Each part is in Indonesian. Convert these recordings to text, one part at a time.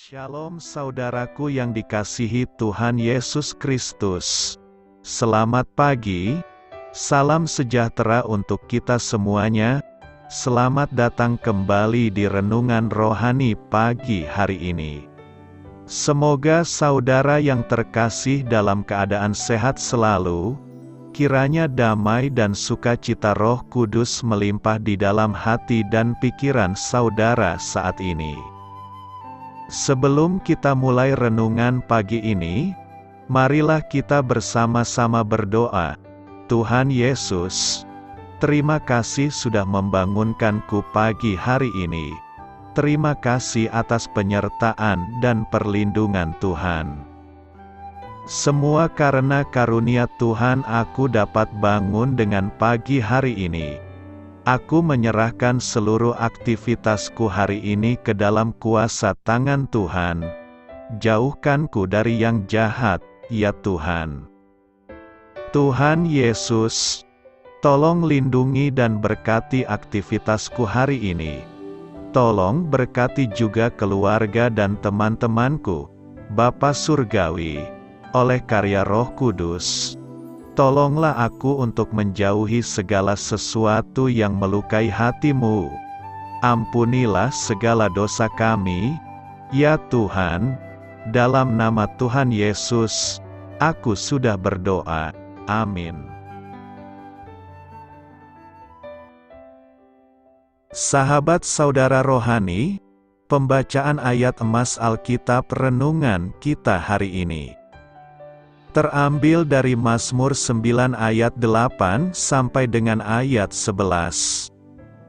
Shalom saudaraku yang dikasihi Tuhan Yesus Kristus. Selamat pagi, salam sejahtera untuk kita semuanya. Selamat datang kembali di Renungan Rohani pagi hari ini. Semoga saudara yang terkasih dalam keadaan sehat selalu, kiranya damai dan sukacita Roh Kudus melimpah di dalam hati dan pikiran saudara saat ini. Sebelum kita mulai renungan pagi ini, marilah kita bersama-sama berdoa. Tuhan Yesus, terima kasih sudah membangunkanku pagi hari ini. Terima kasih atas penyertaan dan perlindungan Tuhan. Semua karena karunia Tuhan aku dapat bangun dengan pagi hari ini. Aku menyerahkan seluruh aktivitasku hari ini ke dalam kuasa tangan Tuhan. Jauhkanku dari yang jahat, ya Tuhan. Tuhan Yesus, tolong lindungi dan berkati aktivitasku hari ini. Tolong berkati juga keluarga dan teman-temanku, Bapa Surgawi, oleh karya Roh Kudus. Tolonglah aku untuk menjauhi segala sesuatu yang melukai hati-Mu. Ampunilah segala dosa kami, ya Tuhan. Dalam nama Tuhan Yesus, aku sudah berdoa. Amin. Sahabat saudara rohani, pembacaan ayat emas Alkitab renungan kita hari ini terambil dari Mazmur 9 ayat 8 sampai dengan ayat 11.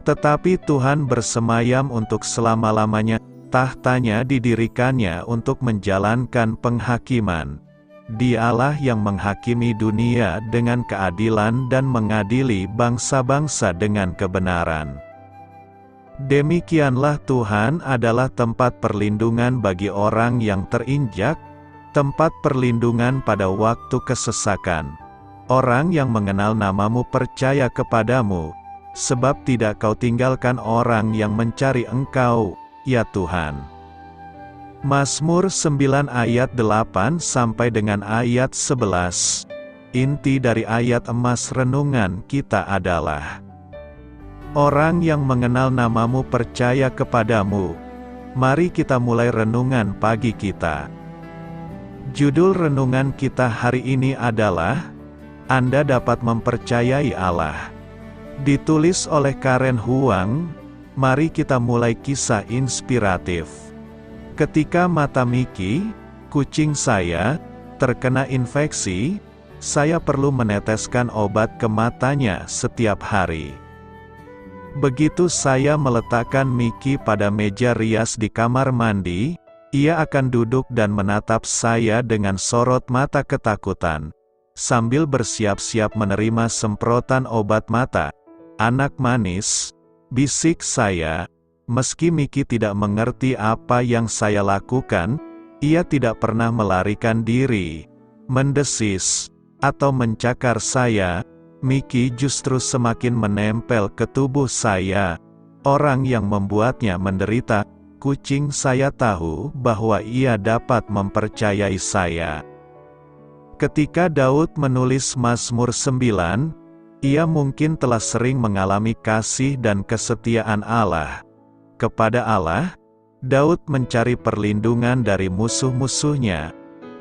Tetapi Tuhan bersemayam untuk selama-lamanya, tahtanya didirikannya untuk menjalankan penghakiman. Dialah yang menghakimi dunia dengan keadilan dan mengadili bangsa-bangsa dengan kebenaran. Demikianlah Tuhan adalah tempat perlindungan bagi orang yang terinjak, tempat perlindungan pada waktu kesesakan. Orang yang mengenal nama-Mu percaya kepadamu, sebab tidak Kau tinggalkan orang yang mencari Engkau, ya Tuhan. Mazmur 9 ayat 8 sampai dengan ayat 11. Inti dari ayat emas renungan kita adalah: orang yang mengenal nama-Mu percaya kepadamu. Mari kita mulai renungan pagi kita. Judul renungan kita hari ini adalah Anda dapat mempercayai Allah. Ditulis oleh Karen Huang. Mari kita mulai kisah inspiratif. Ketika mata Mickey, kucing saya, terkena infeksi, saya perlu meneteskan obat ke matanya setiap hari. Begitu saya meletakkan Mickey pada meja rias di kamar mandi, ia akan duduk dan menatap saya dengan sorot mata ketakutan, sambil bersiap-siap menerima semprotan obat mata. Anak manis, bisik saya. Meski Mickey tidak mengerti apa yang saya lakukan, ia tidak pernah melarikan diri, mendesis, atau mencakar saya. Mickey justru semakin menempel ke tubuh saya, orang yang membuatnya menderita. Kucing saya tahu bahwa ia dapat mempercayai saya. Ketika Daud menulis Mazmur 9, ia mungkin telah sering mengalami kasih dan kesetiaan Allah. Kepada Allah, Daud mencari perlindungan dari musuh-musuhnya,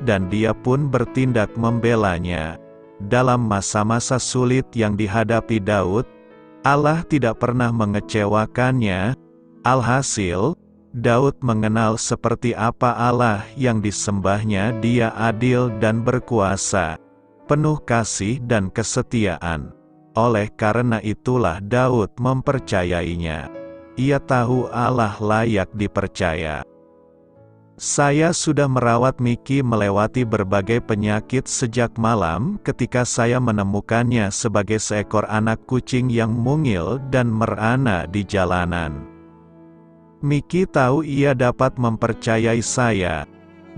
dan dia pun bertindak membelanya. Dalam masa-masa sulit yang dihadapi Daud, Allah tidak pernah mengecewakannya. Alhasil, Daud mengenal seperti apa Allah yang disembahnya. Dia adil dan berkuasa, penuh kasih dan kesetiaan. Oleh karena itulah Daud mempercayainya. Ia tahu Allah layak dipercaya. Saya sudah merawat Mickey melewati berbagai penyakit sejak malam ketika saya menemukannya sebagai seekor anak kucing yang mungil dan merana di jalanan. Mickey tahu ia dapat mempercayai saya,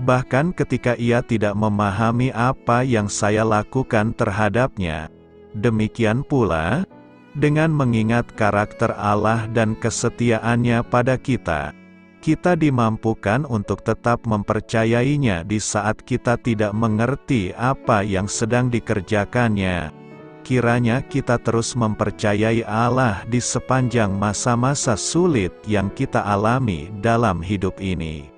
bahkan ketika ia tidak memahami apa yang saya lakukan terhadapnya. Demikian pula, dengan mengingat karakter Allah dan kesetiaannya pada kita, Kita dimampukan untuk tetap mempercayainya di saat kita tidak mengerti apa yang sedang dikerjakannya. Kiranya kita terus mempercayai Allah di sepanjang masa-masa sulit yang kita alami dalam hidup ini.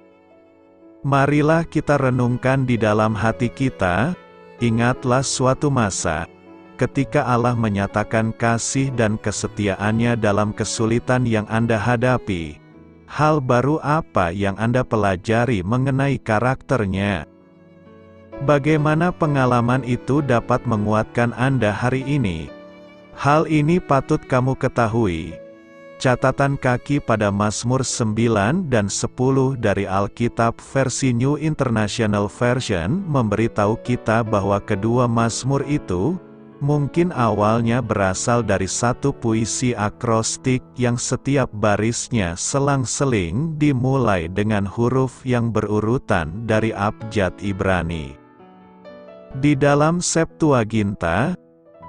Marilah kita renungkan di dalam hati kita, ingatlah suatu masa, ketika Allah menyatakan kasih dan kesetiaannya dalam kesulitan yang Anda hadapi. Hal baru apa yang Anda pelajari mengenai karakternya? Bagaimana pengalaman itu dapat menguatkan Anda hari ini? Hal ini patut kamu ketahui. Catatan kaki pada Mazmur 9 dan 10 dari Alkitab versi New International Version memberitahu kita bahwa kedua Mazmur itu mungkin awalnya berasal dari satu puisi akrostik yang setiap barisnya selang-seling dimulai dengan huruf yang berurutan dari abjad Ibrani. Di dalam Septuaginta,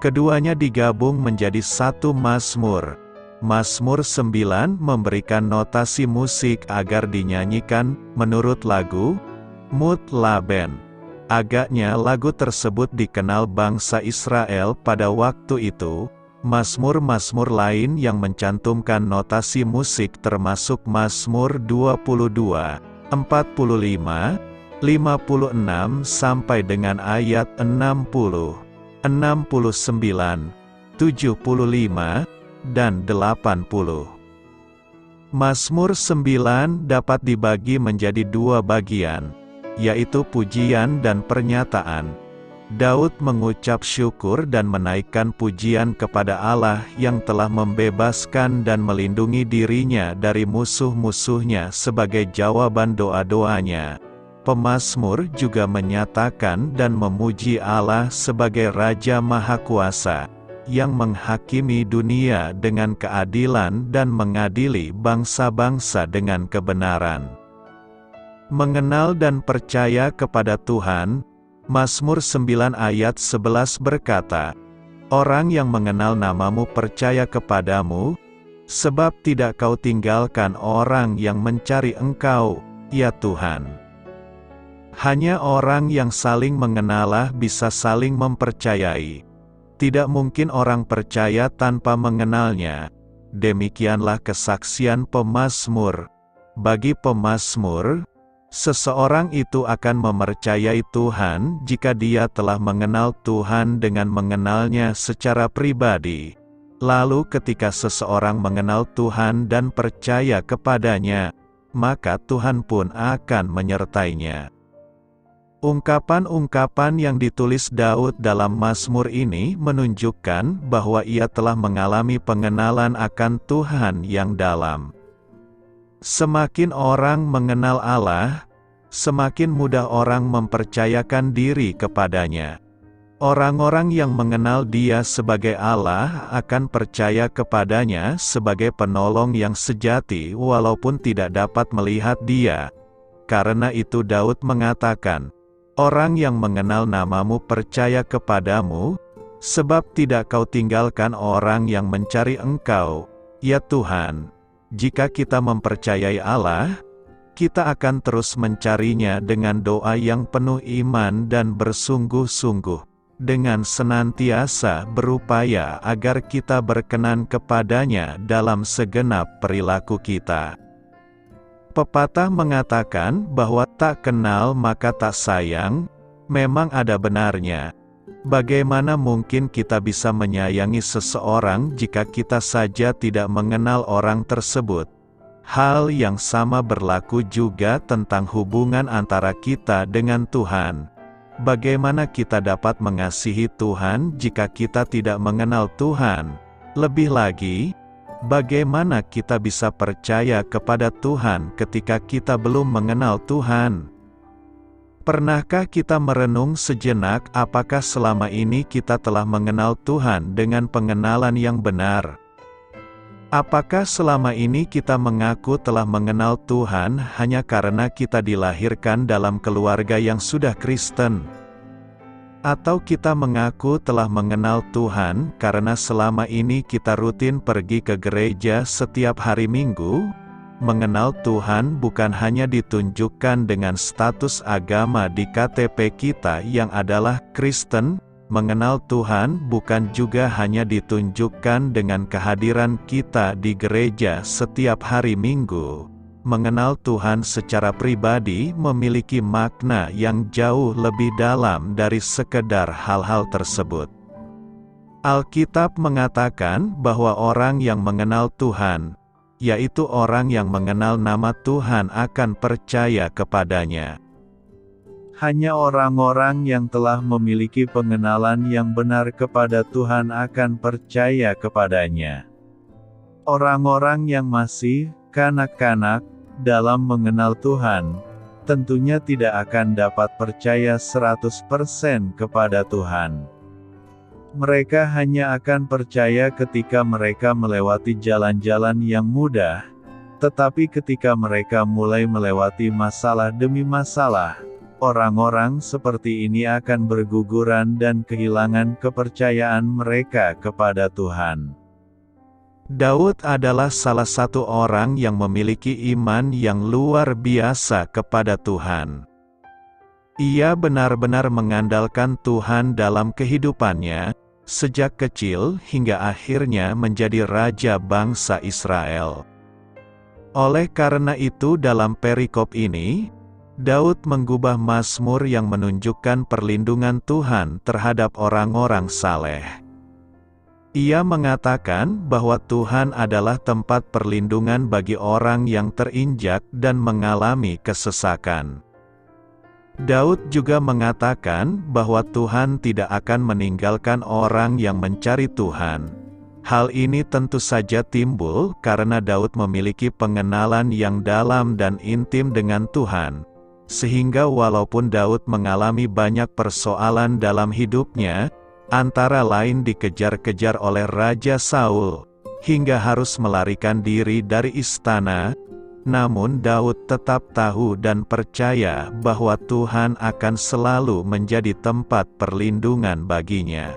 keduanya digabung menjadi satu Mazmur. Mazmur 9 memberikan notasi musik agar dinyanyikan menurut lagu Mutlaben. Agaknya lagu tersebut dikenal bangsa Israel pada waktu itu. Mazmur-mazmur lain yang mencantumkan notasi musik termasuk Mazmur 22, 45, 56 sampai dengan ayat 60, 69, 75, dan 80. Mazmur 9 dapat dibagi menjadi dua bagian, yaitu pujian dan pernyataan. Daud mengucap syukur dan menaikkan pujian kepada Allah yang telah membebaskan dan melindungi dirinya dari musuh-musuhnya sebagai jawaban doa-doanya. Pemazmur juga menyatakan dan memuji Allah sebagai Raja Mahakuasa, yang menghakimi dunia dengan keadilan dan mengadili bangsa-bangsa dengan kebenaran. Mengenal dan percaya kepada Tuhan, Mazmur 9 ayat 11 berkata, "Orang yang mengenal namamu percaya kepadamu, sebab tidak kau tinggalkan orang yang mencari engkau, ya Tuhan." Hanya orang yang saling mengenalah bisa saling mempercayai. Tidak mungkin orang percaya tanpa mengenalnya. Demikianlah kesaksian pemazmur. Bagi pemazmur, seseorang itu akan mempercayai Tuhan jika dia telah mengenal Tuhan dengan mengenalnya secara pribadi. Lalu ketika seseorang mengenal Tuhan dan percaya kepadanya, maka Tuhan pun akan menyertainya. Ungkapan-ungkapan yang ditulis Daud dalam Mazmur ini menunjukkan bahwa ia telah mengalami pengenalan akan Tuhan yang dalam. Semakin orang mengenal Allah, semakin mudah orang mempercayakan diri kepadanya. Orang-orang yang mengenal Dia sebagai Allah akan percaya kepadanya sebagai penolong yang sejati walaupun tidak dapat melihat Dia. Karena itu Daud mengatakan, "Orang yang mengenal namamu percaya kepadamu, sebab tidak kau tinggalkan orang yang mencari engkau, ya Tuhan." Jika kita mempercayai Allah, kita akan terus mencarinya dengan doa yang penuh iman dan bersungguh-sungguh, dengan senantiasa berupaya agar kita berkenan kepadanya dalam segenap perilaku kita. Pepatah mengatakan bahwa tak kenal maka tak sayang, memang ada benarnya. Bagaimana mungkin kita bisa menyayangi seseorang jika kita saja tidak mengenal orang tersebut? Hal yang sama berlaku juga tentang hubungan antara kita dengan Tuhan. Bagaimana kita dapat mengasihi Tuhan jika kita tidak mengenal Tuhan? Lebih lagi, bagaimana kita bisa percaya kepada Tuhan ketika kita belum mengenal Tuhan? Pernahkah kita merenung sejenak apakah selama ini kita telah mengenal Tuhan dengan pengenalan yang benar? Apakah selama ini kita mengaku telah mengenal Tuhan hanya karena kita dilahirkan dalam keluarga yang sudah Kristen? Atau kita mengaku telah mengenal Tuhan karena selama ini kita rutin pergi ke gereja setiap hari Minggu? mengenal Tuhan bukan hanya ditunjukkan dengan status agama di KTP kita yang adalah Kristen. Mengenal Tuhan bukan juga hanya ditunjukkan dengan kehadiran kita di gereja setiap hari Minggu. Mengenal Tuhan secara pribadi memiliki makna yang jauh lebih dalam dari sekedar hal-hal tersebut. Alkitab mengatakan bahwa orang yang mengenal Tuhan, yaitu orang yang mengenal nama Tuhan, akan percaya kepadanya. Hanya orang-orang yang telah memiliki pengenalan yang benar kepada Tuhan akan percaya kepadanya. Orang-orang yang masih kanak-kanak dalam mengenal Tuhan, tentunya tidak akan dapat percaya 100% kepada Tuhan. Mereka hanya akan percaya ketika mereka melewati jalan-jalan yang mudah, tetapi ketika mereka mulai melewati masalah demi masalah, orang-orang seperti ini akan berguguran dan kehilangan kepercayaan mereka kepada Tuhan. Daud adalah salah satu orang yang memiliki iman yang luar biasa kepada Tuhan. Ia benar-benar mengandalkan Tuhan dalam kehidupannya, sejak kecil hingga akhirnya menjadi raja bangsa Israel. Oleh karena itu dalam perikop ini, Daud mengubah Mazmur yang menunjukkan perlindungan Tuhan terhadap orang-orang saleh. Ia mengatakan bahwa Tuhan adalah tempat perlindungan bagi orang yang terinjak dan mengalami kesesakan. Daud juga mengatakan bahwa Tuhan tidak akan meninggalkan orang yang mencari Tuhan. Hal ini tentu saja timbul karena Daud memiliki pengenalan yang dalam dan intim dengan Tuhan. Sehingga walaupun Daud mengalami banyak persoalan dalam hidupnya, antara lain dikejar-kejar oleh Raja Saul, hingga harus melarikan diri dari istana, namun Daud tetap tahu dan percaya bahwa Tuhan akan selalu menjadi tempat perlindungan baginya.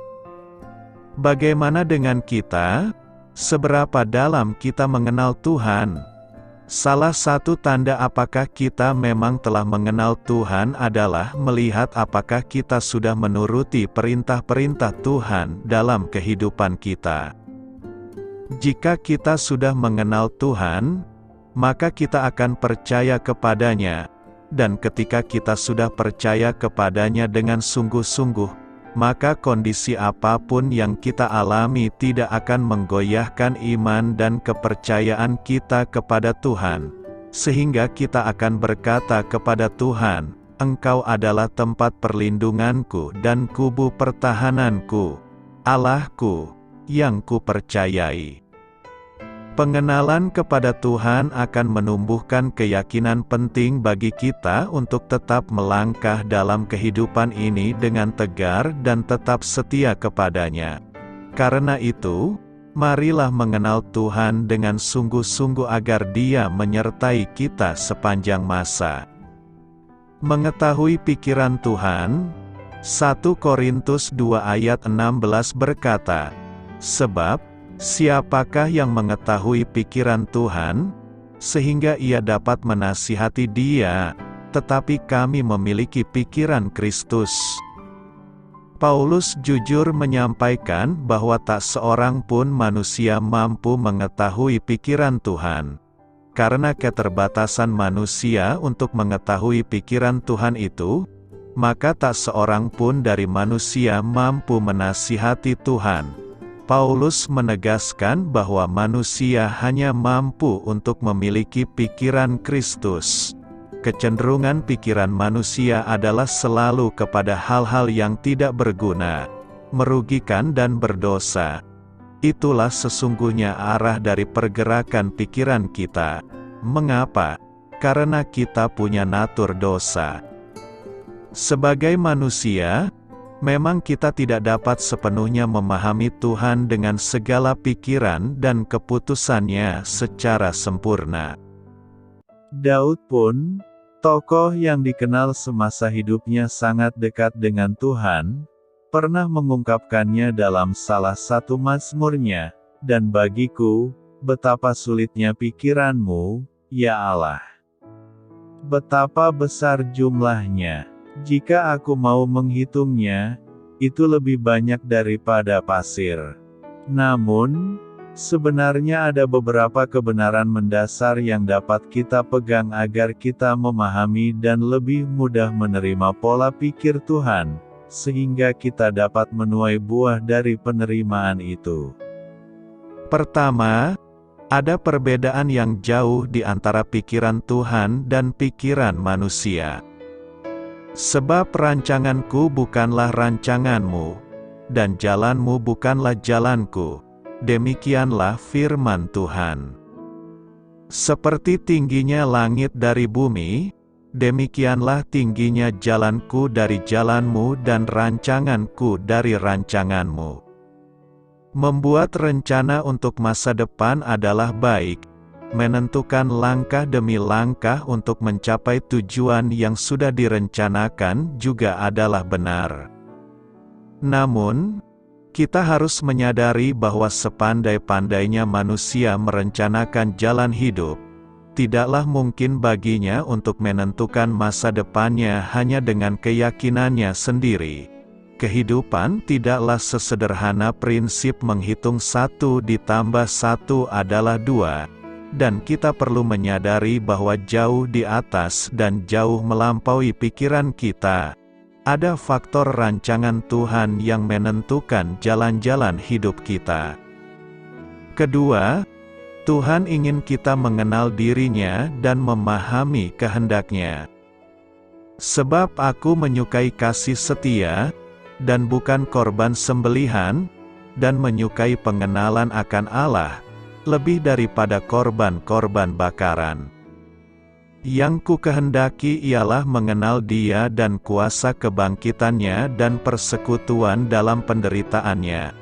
Bagaimana dengan kita? Seberapa dalam kita mengenal Tuhan? Salah satu tanda apakah kita memang telah mengenal Tuhan adalah melihat apakah kita sudah menuruti perintah-perintah Tuhan dalam kehidupan kita. Jika kita sudah mengenal Tuhan, maka kita akan percaya kepadanya, dan ketika kita sudah percaya kepadanya dengan sungguh-sungguh, maka kondisi apapun yang kita alami tidak akan menggoyahkan iman dan kepercayaan kita kepada Tuhan, sehingga kita akan berkata kepada Tuhan, "Engkau adalah tempat perlindunganku dan kubu pertahananku, Allahku, yang kupercayai." Pengenalan kepada Tuhan akan menumbuhkan keyakinan penting bagi kita untuk tetap melangkah dalam kehidupan ini dengan tegar dan tetap setia kepadanya. Karena itu, marilah mengenal Tuhan dengan sungguh-sungguh agar Dia menyertai kita sepanjang masa. Mengetahui pikiran Tuhan, 1 Korintus 2 ayat 16 berkata, "Sebab, siapakah yang mengetahui pikiran Tuhan, sehingga ia dapat menasihati Dia, tetapi kami memiliki pikiran Kristus." Paulus jujur menyampaikan bahwa tak seorang pun manusia mampu mengetahui pikiran Tuhan. Karena keterbatasan manusia untuk mengetahui pikiran Tuhan itu, maka tak seorang pun dari manusia mampu menasihati Tuhan. Paulus menegaskan bahwa manusia hanya mampu untuk memiliki pikiran Kristus. Kecenderungan pikiran manusia adalah selalu kepada hal-hal yang tidak berguna, merugikan dan berdosa. Itulah sesungguhnya arah dari pergerakan pikiran kita. Mengapa? Karena kita punya natur dosa. Sebagai manusia, memang kita tidak dapat sepenuhnya memahami Tuhan dengan segala pikiran dan keputusannya secara sempurna. Daud pun, tokoh yang dikenal semasa hidupnya sangat dekat dengan Tuhan, pernah mengungkapkannya dalam salah satu mazmurnya, "Dan bagiku, betapa sulitnya pikiranmu, ya Allah. Betapa besar jumlahnya. Jika aku mau menghitungnya, itu lebih banyak daripada pasir. Namun, sebenarnya ada beberapa kebenaran mendasar yang dapat kita pegang agar kita memahami dan lebih mudah menerima pola pikir Tuhan, sehingga kita dapat menuai buah dari penerimaan itu. Pertama, ada perbedaan yang jauh di antara pikiran Tuhan dan pikiran manusia. Sebab rancanganku bukanlah rancanganmu, dan jalanmu bukanlah jalanku. Demikianlah firman Tuhan. Seperti tingginya langit dari bumi, demikianlah tingginya jalanku dari jalanmu dan rancanganku dari rancanganmu. Membuat rencana untuk masa depan adalah baik. Menentukan langkah demi langkah untuk mencapai tujuan yang sudah direncanakan juga adalah benar. Namun, kita harus menyadari bahwa sepandai-pandainya manusia merencanakan jalan hidup, tidaklah mungkin baginya untuk menentukan masa depannya hanya dengan keyakinannya sendiri. Kehidupan tidaklah sesederhana prinsip menghitung 1 ditambah 1 adalah 2, dan kita perlu menyadari bahwa jauh di atas dan jauh melampaui pikiran kita, ada faktor rancangan Tuhan yang menentukan jalan-jalan hidup kita. Kedua, Tuhan ingin kita mengenal dirinya dan memahami kehendak-Nya. Sebab aku menyukai kasih setia, dan bukan korban sembelihan, dan menyukai pengenalan akan Allah, lebih daripada korban-korban bakaran. Yang ku kehendaki ialah mengenal Dia dan kuasa kebangkitannya dan persekutuan dalam penderitaannya,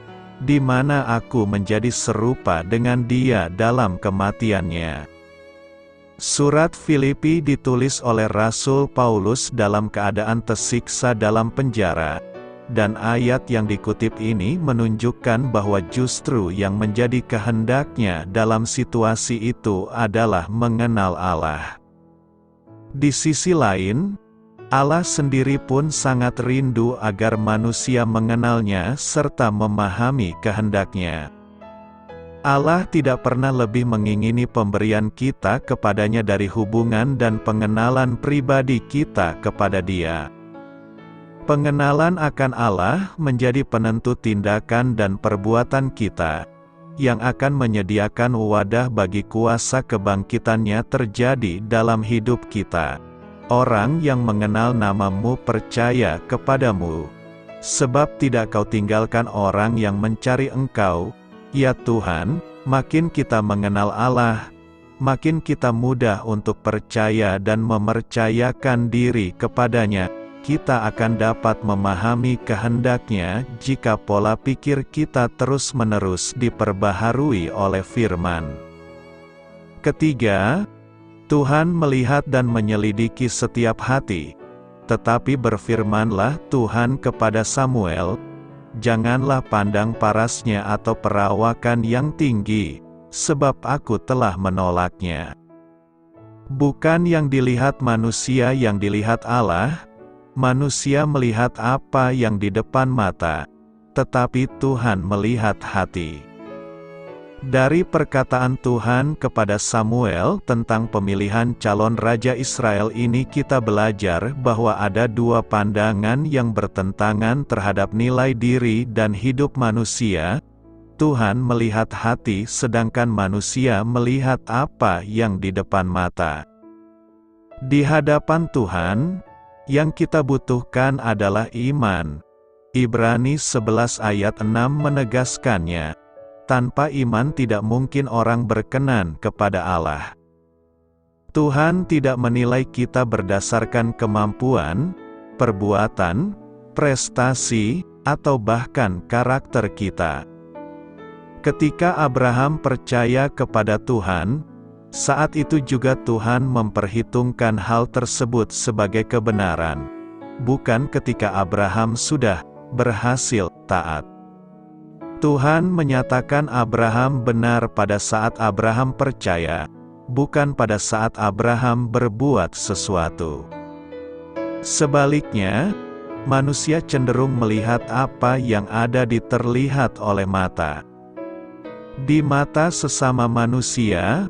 di mana aku menjadi serupa dengan Dia dalam kematiannya. Surat Filipi ditulis oleh Rasul Paulus dalam keadaan tersiksa dalam penjara. Dan ayat yang dikutip ini menunjukkan bahwa justru yang menjadi kehendaknya dalam situasi itu adalah mengenal Allah. Di sisi lain, Allah sendiri pun sangat rindu agar manusia mengenalnya serta memahami kehendaknya. Allah tidak pernah lebih mengingini pemberian kita kepadanya dari hubungan dan pengenalan pribadi kita kepada Dia. Pengenalan akan Allah menjadi penentu tindakan dan perbuatan kita, yang akan menyediakan wadah bagi kuasa kebangkitannya terjadi dalam hidup kita. Orang yang mengenal nama-Mu percaya kepadamu, sebab tidak Kau tinggalkan orang yang mencari Engkau, ya Tuhan. Makin kita mengenal Allah, makin kita mudah untuk percaya dan mempercayakan diri kepadanya. Kita akan dapat memahami kehendak-Nya jika pola pikir kita terus-menerus diperbaharui oleh firman. Ketiga, Tuhan melihat dan menyelidiki setiap hati. Tetapi berfirmanlah Tuhan kepada Samuel, "Janganlah pandang parasnya atau perawakan yang tinggi, sebab aku telah menolaknya." Bukan yang dilihat manusia yang dilihat Allah. Manusia melihat apa yang di depan mata, tetapi Tuhan melihat hati. Dari perkataan Tuhan kepada Samuel tentang pemilihan calon Raja Israel ini kita belajar bahwa ada dua pandangan yang bertentangan terhadap nilai diri dan hidup manusia. Tuhan melihat hati sedangkan manusia melihat apa yang di depan mata. Di hadapan Tuhan, yang kita butuhkan adalah iman. Ibrani 11 ayat 6 menegaskannya. Tanpa iman tidak mungkin orang berkenan kepada Allah. Tuhan tidak menilai kita berdasarkan kemampuan, perbuatan, prestasi, atau bahkan karakter kita. Ketika Abraham percaya kepada Tuhan, saat itu juga Tuhan memperhitungkan hal tersebut sebagai kebenaran, bukan ketika Abraham sudah berhasil taat. Tuhan menyatakan Abraham benar pada saat Abraham percaya, bukan pada saat Abraham berbuat sesuatu. Sebaliknya, manusia cenderung melihat apa yang ada di terlihat oleh mata. Di mata sesama manusia,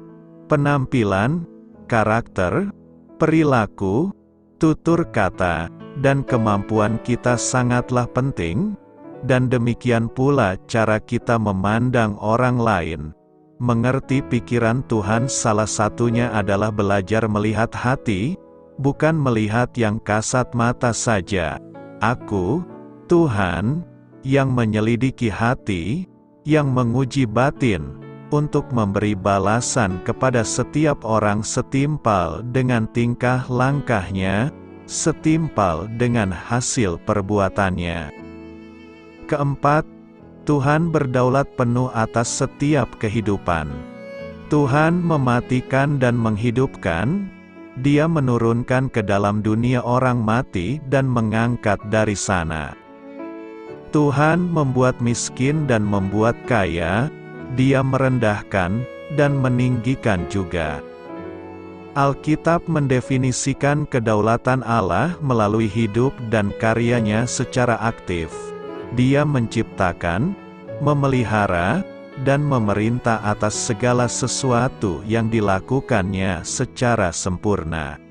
penampilan, karakter, perilaku, tutur kata, dan kemampuan kita sangatlah penting, dan demikian pula cara kita memandang orang lain. Mengerti pikiran Tuhan salah satunya adalah belajar melihat hati, bukan melihat yang kasat mata saja. Aku, Tuhan, yang menyelidiki hati, yang menguji batin, untuk memberi balasan kepada setiap orang setimpal dengan tingkah langkahnya, setimpal dengan hasil perbuatannya. Keempat, Tuhan berdaulat penuh atas setiap kehidupan. Tuhan mematikan dan menghidupkan, Dia menurunkan ke dalam dunia orang mati dan mengangkat dari sana. Tuhan membuat miskin dan membuat kaya, Dia merendahkan dan meninggikan juga. Alkitab mendefinisikan kedaulatan Allah melalui hidup dan karyanya secara aktif. Dia menciptakan, memelihara, dan memerintah atas segala sesuatu yang dilakukannya secara sempurna.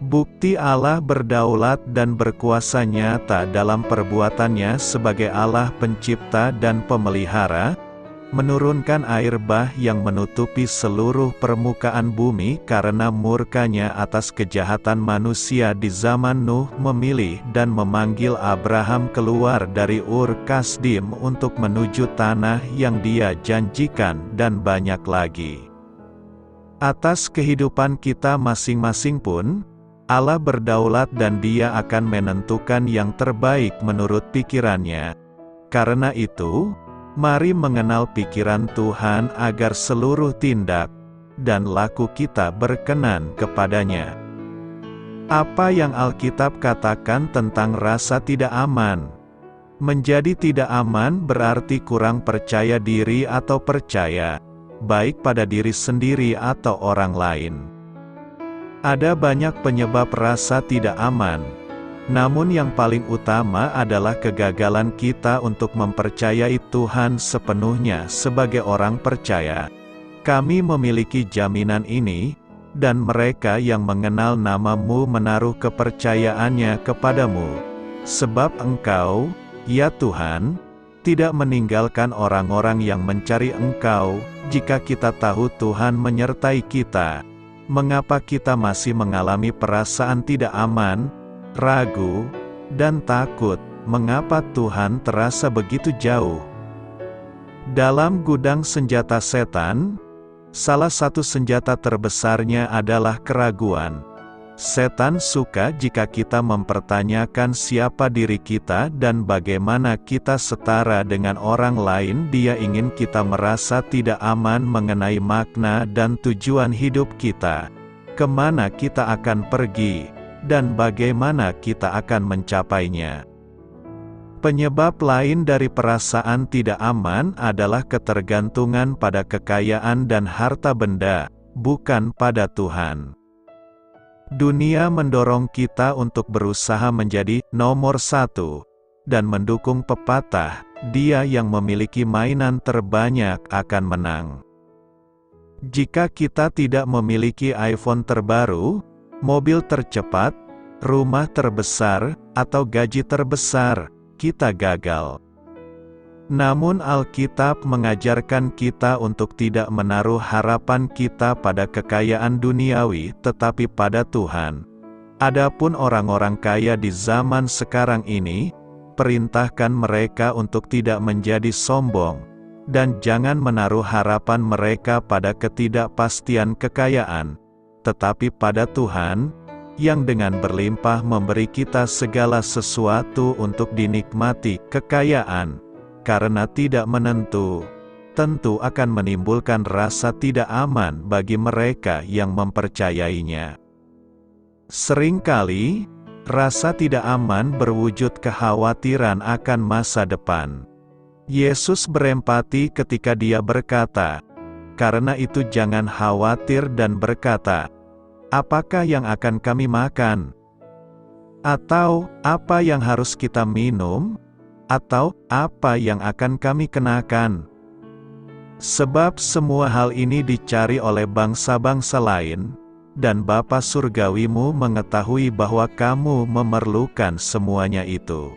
Bukti Allah berdaulat dan berkuasa nyata dalam perbuatannya sebagai Allah pencipta dan pemelihara, menurunkan air bah yang menutupi seluruh permukaan bumi karena murkanya atas kejahatan manusia di zaman Nuh, memilih dan memanggil Abraham keluar dari Ur Kasdim untuk menuju tanah yang Dia janjikan, dan banyak lagi. Atas kehidupan kita masing-masing pun, Allah berdaulat dan Dia akan menentukan yang terbaik menurut pikirannya. Karena itu, mari mengenal pikiran Tuhan agar seluruh tindak dan laku kita berkenan kepadanya. Apa yang Alkitab katakan tentang rasa tidak aman? Menjadi tidak aman berarti kurang percaya diri atau percaya, baik pada diri sendiri atau orang lain. Ada banyak penyebab rasa tidak aman. Namun yang paling utama adalah kegagalan kita untuk mempercayai Tuhan sepenuhnya sebagai orang percaya. Kami memiliki jaminan ini, dan mereka yang mengenal nama-Mu menaruh kepercayaannya kepadamu. Sebab Engkau, ya Tuhan, tidak meninggalkan orang-orang yang mencari Engkau. Jika kita tahu Tuhan menyertai kita, mengapa kita masih mengalami perasaan tidak aman, ragu, dan takut? Mengapa Tuhan terasa begitu jauh? Dalam gudang senjata setan, salah satu senjata terbesarnya adalah keraguan. Setan suka jika kita mempertanyakan siapa diri kita dan bagaimana kita setara dengan orang lain. Dia ingin kita merasa tidak aman mengenai makna dan tujuan hidup kita, kemana kita akan pergi, dan bagaimana kita akan mencapainya. Penyebab lain dari perasaan tidak aman adalah ketergantungan pada kekayaan dan harta benda, bukan pada Tuhan. Dunia mendorong kita untuk berusaha menjadi nomor satu, dan mendukung pepatah, dia yang memiliki mainan terbanyak akan menang. Jika kita tidak memiliki iPhone terbaru, mobil tercepat, rumah terbesar, atau gaji terbesar, kita gagal. Namun Alkitab mengajarkan kita untuk tidak menaruh harapan kita pada kekayaan duniawi, tetapi pada Tuhan. Adapun orang-orang kaya di zaman sekarang ini, perintahkan mereka untuk tidak menjadi sombong, dan jangan menaruh harapan mereka pada ketidakpastian kekayaan, tetapi pada Tuhan, yang dengan berlimpah memberi kita segala sesuatu untuk dinikmati. Kekayaan, karena tidak menentu, tentu akan menimbulkan rasa tidak aman bagi mereka yang mempercayainya. Seringkali, rasa tidak aman berwujud kekhawatiran akan masa depan. Yesus berempati ketika Dia berkata, Karena itu jangan khawatir dan berkata, apakah yang akan kami makan? Atau, apa yang harus kita minum? Atau, apa yang akan kami kenakan? Sebab semua hal ini dicari oleh bangsa-bangsa lain, dan Bapa Surgawimu mengetahui bahwa kamu memerlukan semuanya itu.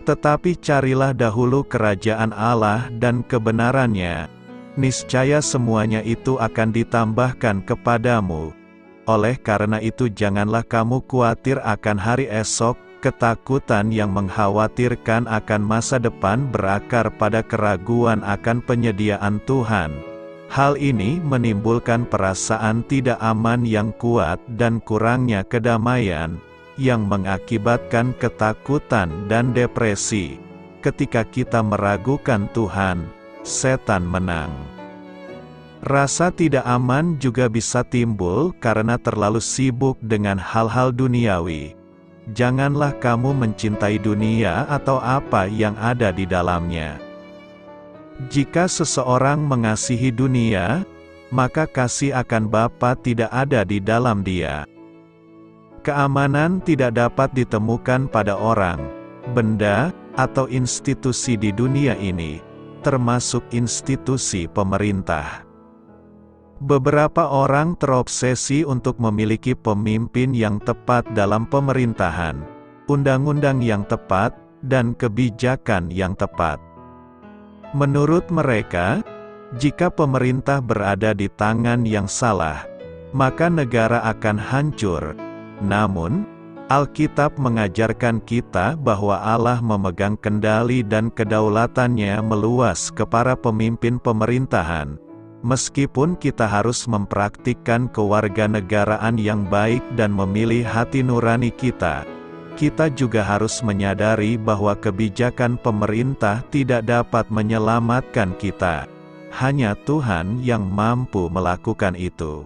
Tetapi carilah dahulu kerajaan Allah dan kebenarannya, niscaya semuanya itu akan ditambahkan kepadamu. Oleh karena itu janganlah kamu khawatir akan hari esok, ketakutan yang mengkhawatirkan akan masa depan berakar pada keraguan akan penyediaan Tuhan. Hal ini menimbulkan perasaan tidak aman yang kuat dan kurangnya kedamaian, yang mengakibatkan ketakutan dan depresi. Ketika kita meragukan Tuhan, setan menang. Rasa tidak aman juga bisa timbul karena terlalu sibuk dengan hal-hal duniawi. Janganlah kamu mencintai dunia atau apa yang ada di dalamnya. Jika seseorang mengasihi dunia, maka kasih akan Bapa tidak ada di dalam dia. Keamanan tidak dapat ditemukan pada orang, benda, atau institusi di dunia ini, termasuk institusi pemerintah. Beberapa orang terobsesi untuk memiliki pemimpin yang tepat dalam pemerintahan, undang-undang yang tepat, dan kebijakan yang tepat. Menurut mereka, jika pemerintah berada di tangan yang salah, maka negara akan hancur. Namun, Alkitab mengajarkan kita bahwa Allah memegang kendali dan kedaulatannya meluas ke para pemimpin pemerintahan. Meskipun kita harus mempraktikkan kewarganegaraan yang baik dan memilih hati nurani kita, kita juga harus menyadari bahwa kebijakan pemerintah tidak dapat menyelamatkan kita. Hanya Tuhan yang mampu melakukan itu.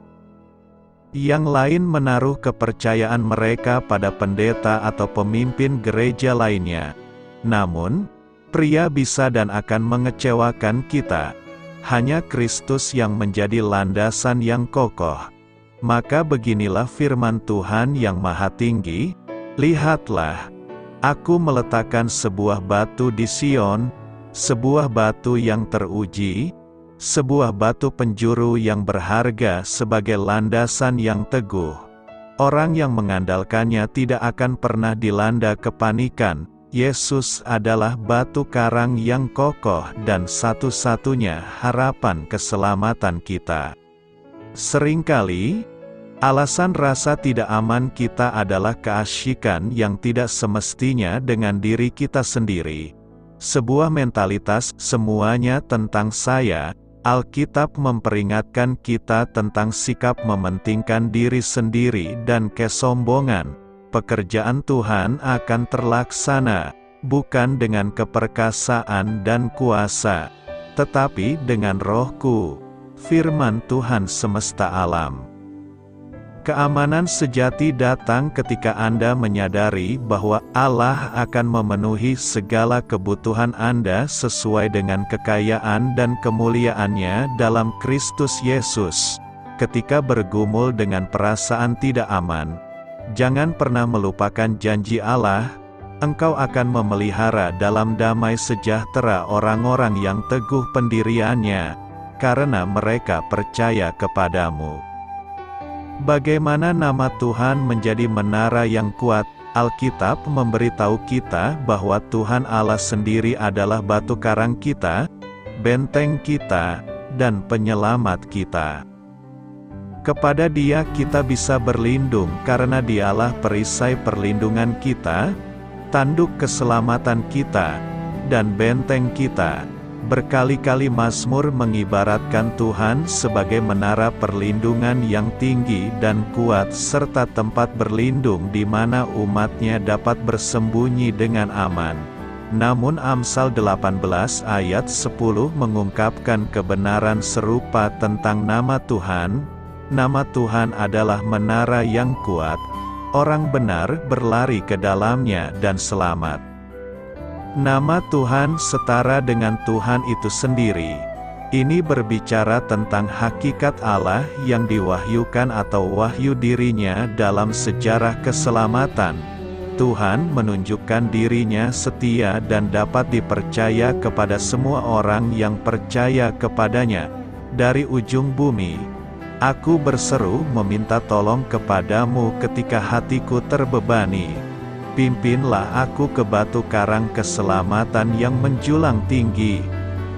Yang lain menaruh kepercayaan mereka pada pendeta atau pemimpin gereja lainnya. Namun, pria bisa dan akan mengecewakan kita. Hanya Kristus yang menjadi landasan yang kokoh. Maka beginilah firman Tuhan yang Maha Tinggi, lihatlah, aku meletakkan sebuah batu di Sion, sebuah batu yang teruji, sebuah batu penjuru yang berharga sebagai landasan yang teguh. Orang yang mengandalkannya tidak akan pernah dilanda kepanikan. Yesus adalah batu karang yang kokoh dan satu-satunya harapan keselamatan kita. Seringkali, alasan rasa tidak aman kita adalah keasyikan yang tidak semestinya dengan diri kita sendiri. Sebuah mentalitas semuanya tentang saya. Alkitab memperingatkan kita tentang sikap mementingkan diri sendiri dan kesombongan. Pekerjaan Tuhan akan terlaksana, bukan dengan keperkasaan dan kuasa, tetapi dengan Rohku, firman Tuhan semesta alam. Keamanan sejati datang ketika Anda menyadari bahwa Allah akan memenuhi segala kebutuhan Anda sesuai dengan kekayaan dan kemuliaannya dalam Kristus Yesus. Ketika bergumul dengan perasaan tidak aman, jangan pernah melupakan janji Allah, engkau akan memelihara dalam damai sejahtera orang-orang yang teguh pendiriannya, karena mereka percaya kepadamu. Bagaimana nama Tuhan menjadi menara yang kuat? Alkitab memberitahu kita bahwa Tuhan Allah sendiri adalah batu karang kita, benteng kita, dan penyelamat kita. Kepada Dia kita bisa berlindung karena Dialah perisai perlindungan kita, tanduk keselamatan kita, dan benteng kita. Berkali-kali Mazmur mengibaratkan Tuhan sebagai menara perlindungan yang tinggi dan kuat serta tempat berlindung di mana umatnya dapat bersembunyi dengan aman. Namun Amsal 18 ayat 10 mengungkapkan kebenaran serupa tentang nama Tuhan. Nama Tuhan adalah menara yang kuat. Orang benar berlari ke dalamnya dan selamat. Nama Tuhan setara dengan Tuhan itu sendiri. Ini berbicara tentang hakikat Allah yang diwahyukan atau wahyu dirinya dalam sejarah keselamatan. Tuhan menunjukkan dirinya setia dan dapat dipercaya kepada semua orang yang percaya kepadanya. Dari ujung bumi, aku berseru meminta tolong kepadamu ketika hatiku terbebani. Pimpinlah aku ke batu karang keselamatan yang menjulang tinggi.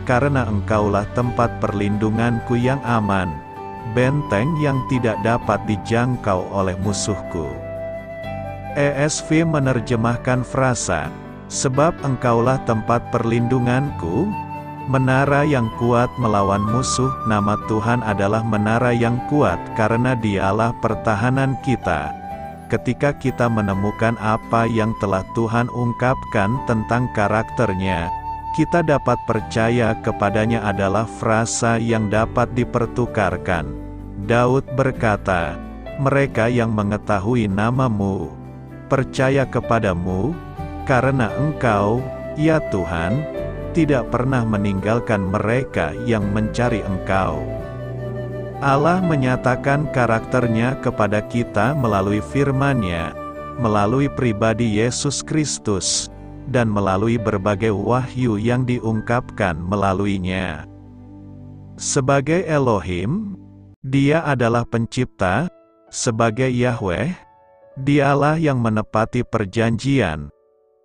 Karena Engkaulah tempat perlindunganku yang aman, benteng yang tidak dapat dijangkau oleh musuhku. ESV menerjemahkan frasa, sebab Engkaulah tempat perlindunganku, menara yang kuat melawan musuh. Nama Tuhan adalah menara yang kuat karena Dialah pertahanan kita. Ketika kita menemukan apa yang telah Tuhan ungkapkan tentang karakternya, kita dapat percaya kepadanya adalah frasa yang dapat dipertukarkan. Daud berkata, mereka yang mengetahui namamu, percaya kepadamu, karena Engkau, ya Tuhan, tidak pernah meninggalkan mereka yang mencari Engkau. Allah menyatakan karakternya kepada kita melalui firman-Nya, melalui pribadi Yesus Kristus, dan melalui berbagai wahyu yang diungkapkan melaluinya. Sebagai Elohim, Dia adalah pencipta. Sebagai Yahweh, Dialah yang menepati perjanjian.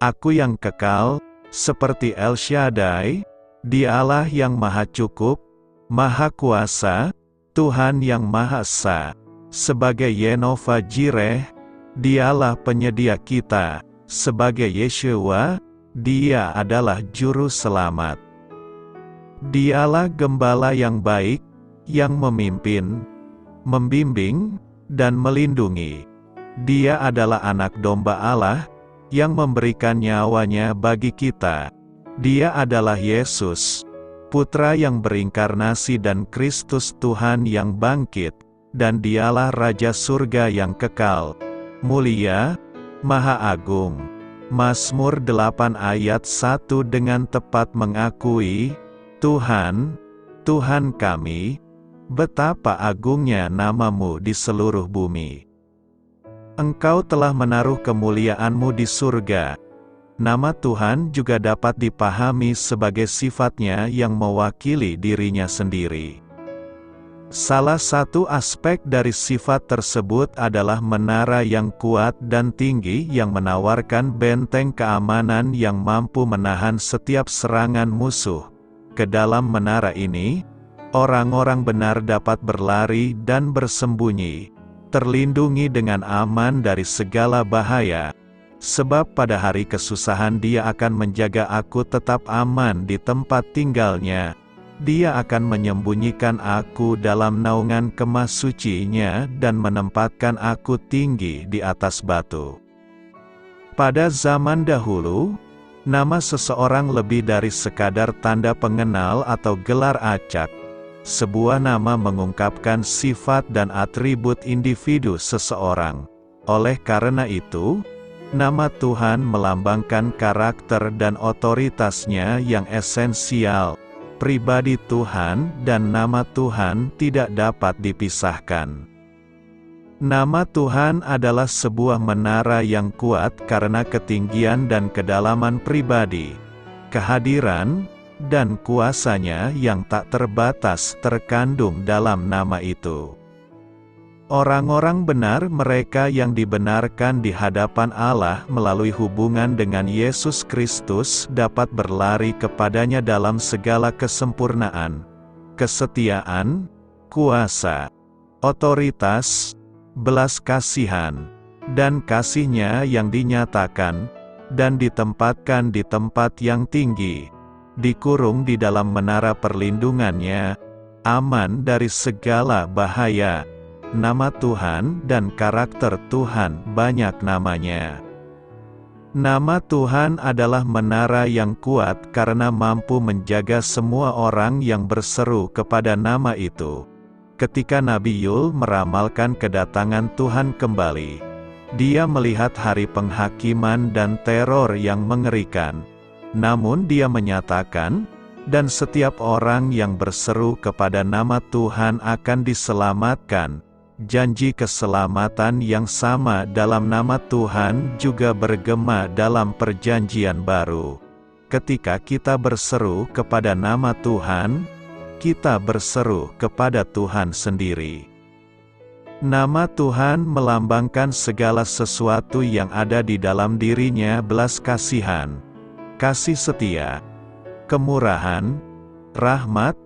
Aku yang kekal, seperti El Shaddai, Dialah yang maha cukup, maha kuasa, Tuhan yang Maha Esa. Sebagai Yehovah Jireh, Dialah penyedia kita. Sebagai Yeshua, Dia adalah juru selamat. Dialah gembala yang baik, yang memimpin, membimbing, dan melindungi. Dia adalah anak domba Allah, yang memberikan nyawanya bagi kita. Dia adalah Yesus, Putra yang berinkarnasi dan Kristus Tuhan yang bangkit, dan Dialah Raja Surga yang kekal, mulia, Maha Agung. Mazmur 8 ayat 1 dengan tepat mengakui, Tuhan, Tuhan kami, betapa agungnya namamu di seluruh bumi. Engkau telah menaruh kemuliaan-Mu di surga. Nama Tuhan juga dapat dipahami sebagai sifatnya yang mewakili dirinya sendiri. Salah satu aspek dari sifat tersebut adalah menara yang kuat dan tinggi yang menawarkan benteng keamanan yang mampu menahan setiap serangan musuh. Ke dalam menara ini, orang-orang benar dapat berlari dan bersembunyi, terlindungi dengan aman dari segala bahaya. Sebab pada hari kesusahan Dia akan menjaga aku tetap aman di tempat tinggalnya. Dia akan menyembunyikan aku dalam naungan kemah suci-Nya dan menempatkan aku tinggi di atas batu. Pada zaman dahulu, nama seseorang lebih dari sekadar tanda pengenal atau gelar acak. Sebuah nama mengungkapkan sifat dan atribut individu seseorang. Oleh karena itu, nama Tuhan melambangkan karakter dan otoritasnya yang esensial. Pribadi Tuhan dan nama Tuhan tidak dapat dipisahkan. Nama Tuhan adalah sebuah menara yang kuat karena ketinggian dan kedalaman pribadi, kehadiran, dan kuasanya yang tak terbatas terkandung dalam nama itu. Orang-orang benar, mereka yang dibenarkan di hadapan Allah melalui hubungan dengan Yesus Kristus, dapat berlari kepadanya dalam segala kesempurnaan, kesetiaan, kuasa, otoritas, belas kasihan, dan kasih-Nya yang dinyatakan, dan ditempatkan di tempat yang tinggi, dikurung di dalam menara perlindungan-Nya, aman dari segala bahaya. Nama Tuhan dan karakter Tuhan banyak namanya. Nama Tuhan adalah menara yang kuat karena mampu menjaga semua orang yang berseru kepada nama itu. Ketika Nabi Yul meramalkan kedatangan Tuhan kembali, dia melihat hari penghakiman dan teror yang mengerikan. Namun dia menyatakan, Dan setiap orang yang berseru kepada nama Tuhan akan diselamatkan. Janji keselamatan yang sama dalam nama Tuhan juga bergema dalam perjanjian baru. Ketika kita berseru kepada nama Tuhan, kita berseru kepada Tuhan sendiri. Nama Tuhan melambangkan segala sesuatu yang ada di dalam dirinya: belas kasihan, kasih setia, kemurahan, rahmat,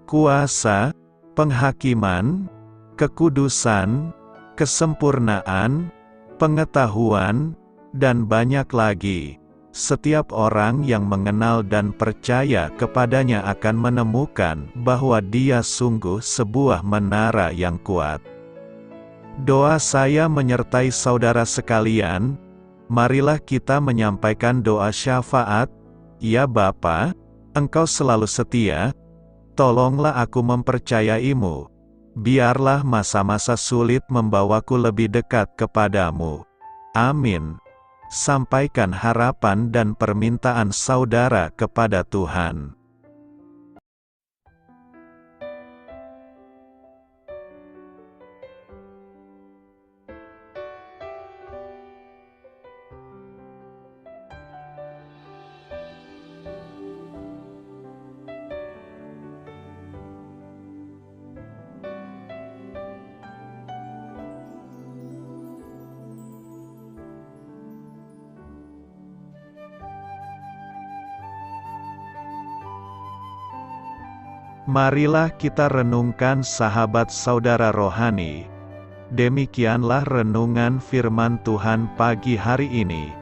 kuasa, penghakiman, kekudusan, kesempurnaan, pengetahuan, dan banyak lagi. Setiap orang yang mengenal dan percaya kepadanya akan menemukan bahwa Dia sungguh sebuah menara yang kuat. Doa saya menyertai saudara sekalian. Marilah kita menyampaikan doa syafaat. Ya Bapa, Engkau selalu setia. Tolonglah aku mempercayaimu. Biarlah masa-masa sulit membawaku lebih dekat kepadamu. Amin. Sampaikan harapan dan permintaan saudara kepada Tuhan. Marilah kita renungkan sahabat saudara rohani. Demikianlah renungan firman Tuhan pagi hari ini.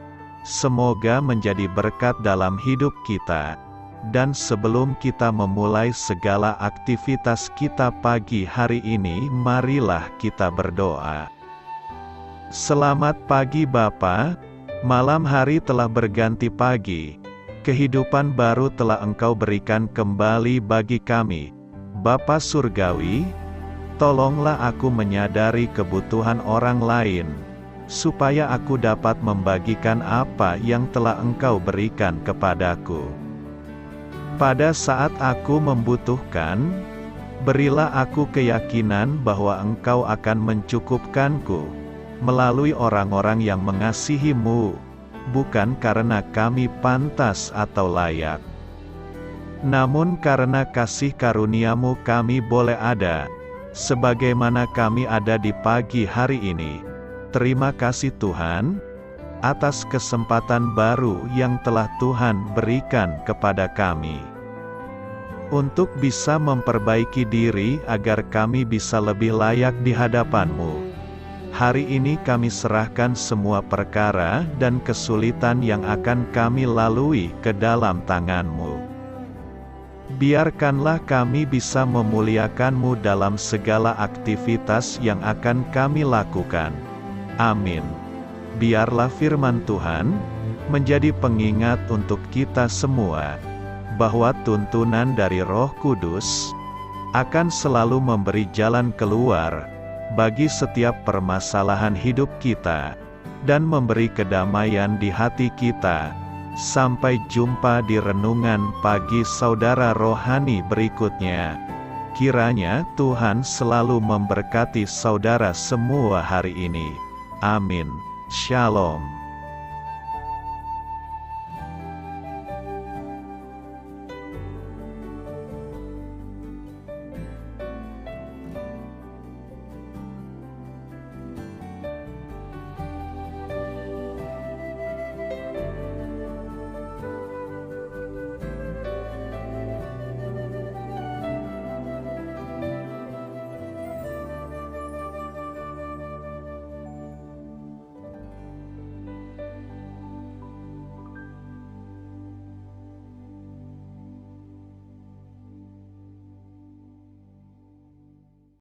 Semoga menjadi berkat dalam hidup kita. Dan sebelum kita memulai segala aktivitas kita pagi hari ini, marilah kita berdoa. Selamat pagi Bapa, malam hari telah berganti pagi. Kehidupan baru telah Engkau berikan kembali bagi kami. Bapa Surgawi, tolonglah aku menyadari kebutuhan orang lain, supaya aku dapat membagikan apa yang telah Engkau berikan kepadaku. Pada saat aku membutuhkan, berilah aku keyakinan bahwa Engkau akan mencukupkanku, melalui orang-orang yang mengasihi-Mu, bukan karena kami pantas atau layak, namun karena kasih karunia-Mu kami boleh ada, sebagaimana kami ada di pagi hari ini. Terima kasih Tuhan, atas kesempatan baru yang telah Tuhan berikan kepada kami, untuk bisa memperbaiki diri agar kami bisa lebih layak di hadapan-Mu. Hari ini kami serahkan semua perkara dan kesulitan yang akan kami lalui ke dalam tangan-Mu. Biarkanlah kami bisa memuliakan-Mu dalam segala aktivitas yang akan kami lakukan. Amin. Biarlah firman Tuhan menjadi pengingat untuk kita semua, bahwa tuntunan dari Roh Kudus akan selalu memberi jalan keluar bagi setiap permasalahan hidup kita, dan memberi kedamaian di hati kita. Sampai jumpa di renungan pagi saudara rohani berikutnya. Kiranya Tuhan selalu memberkati saudara semua hari ini. Amin. Shalom.